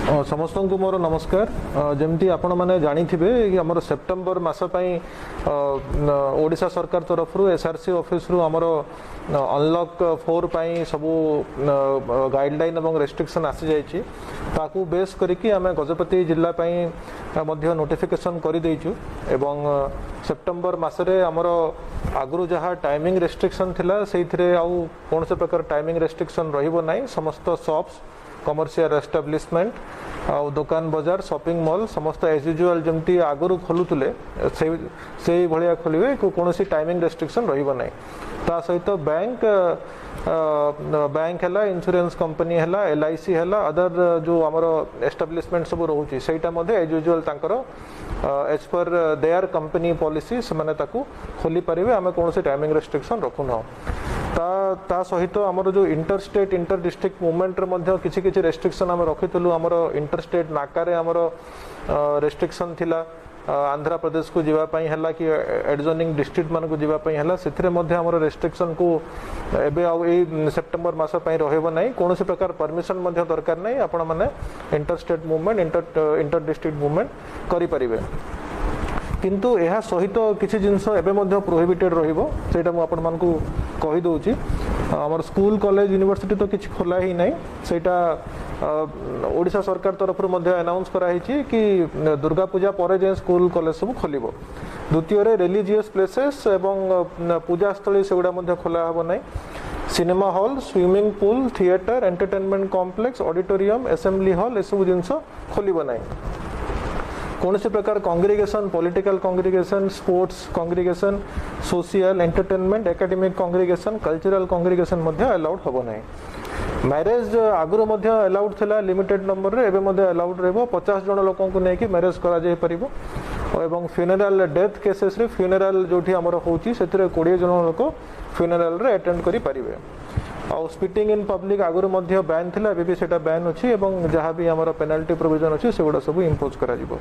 समस्त को मोर नमस्कार। जमती आपण मैंने जानी कि आमर सेप्टेम्बर मस ओडिशा सरकार तरफ एसआरसी ऑफिस रु आमर अनलॉक 4 सबू गाइडलाइन और रेस्ट्रिक्शन आसी जाइए ताकू बेस करिकी आमे गजपति जिला मध्य नोटिफिकेशन कर देइछु एवं सेप्टेम्बर मसरे आमर आगु जहाँ टाइमिंग रेस्ट्रिक्शन थिला सेइथिरे आउ कौन से प्रकार टाइमिंग रेस्ट्रिक्शन रहिबो नाही। समस्त शॉप्स कमर्शियल एस्टाब्लिशमेंट आउ दुकान बाजार शॉपिंग मॉल समस्त एज यूजुअल जमती आगु खोलुले से भाया खोलिए कौन टाइमिंग रेस्ट्रिक्शन रहिबो नाही। ता सहित बैंक बैंक है इंश्योरेंस कंपनी है LIC है अदर जो आमर एस्टाब्लिशमेंट सब रोचे सहीटा as usual as per their company policy से खोली पारे आम कौन से टाइमिंग रेस्ट्रिक्शन रखुना। ता सहित आमर जो inter state inter district movement किसी किसी रेस्ट्रिक्शन आम रखीलु आमर इंटर स्टेट नाकारे आमर रेस्ट्रिक्शन थिला आंध्र प्रदेश को जीवाई है कि एडजॉइनिंग डिस्ट्रिक्ट मान को जीवाई है से रेस्ट्रिक्शन को एवं सेप्टेम्बर मस रहा ना कौन प्रकार परमिशन दरकार नहीं आपण मैंने inter state movement inter district movement करें किंतु यह सहित किसी जिनस एवं प्रोहिबिटेड रहीटा मुझे कहीदे आमर स्कूल कॉलेज यूनिवर्सिटी तो किसी खोला ही नहीं सेटा ओडिशा सरकार तरफ अनाउंस कराई कि दुर्गा पूजा पर जाए स्कूल कॉलेज सब खोल। द्वितीय रिलीजियस प्लेसेस एवं पूजा स्थली से गुड़ा खोला हम ना। Cinema hall swimming pool theatre entertainment complex auditorium assembly hall यू जिनस खोल ना। कौन से प्रकार congregation political congregation sports congregation social entertainment academic congregation cultural congregation allowed हम ना। मैरेज आगुरी अलाउड थिला लिमिटेड नंबर रे एवं अलाउड रहिबो 50 जन लोकों को लेकिन मैरेज करा जाय परिबो एवं फ्यूनरल डेथ केसेस रे फ्यूनरल जोठी हमर होची सेतरे 20 जन लोक फ्यूनरल रे अटेंड करि परिबे। आउ स्पिटिंग इन पब्लिक आगुरी बैन थिला एबे भी सेटा बैन अछि एवं जहाँ भी हमर पेनल्टी प्रोविजन अछि सेगुडा सब इम्पोज करा जिवो।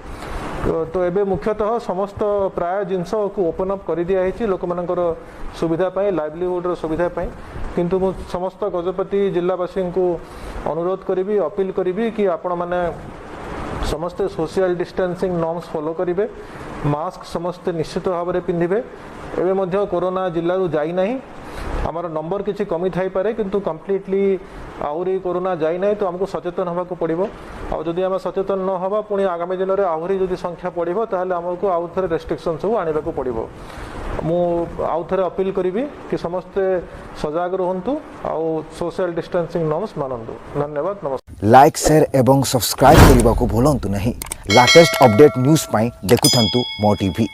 तो एबे मुख्यतः समस्त प्राय जिनस को ओपन अप कर दिया है लोक मानकर सुविधा पाई लाइवलीहुड सुविधा पाई किंतु मु समस्त गजपति जिलावासी को अनुरोध करी अपील करी कि आपण माने समस्ते सोशल डिस्टेंसिंग नॉर्म्स फॉलो करेंगे मास्क समस्ते निश्चित भाव में पिंधे एवं कोरोना जिलू जाई नहीं आमर नंबर किसी कमी थाई पारे किंतु कंप्लीटली आहरी कोरोना जाई नहीं तो हमको सचेतन होगा पड़ो आदि आम सचेतन न हवा पुणी आगामी दिन में आहरी जदि संख्या बढ़ो ताल आमको आउ थे रेस्ट्रिक्शन सब आने को पड़ो। मु आउ थे अपील करी कि समस्ते सजग रुहतु आउ सोशल डिस्टेंसिंग नॉर्म्स मानतु। धन्यवाद नमस्कार। लाइक शेयर एवं सब्सक्राइब करने को भूलु नहीं। लेटेस्ट अपडेट न्यूज पाई देखुथंतु मो टीवी।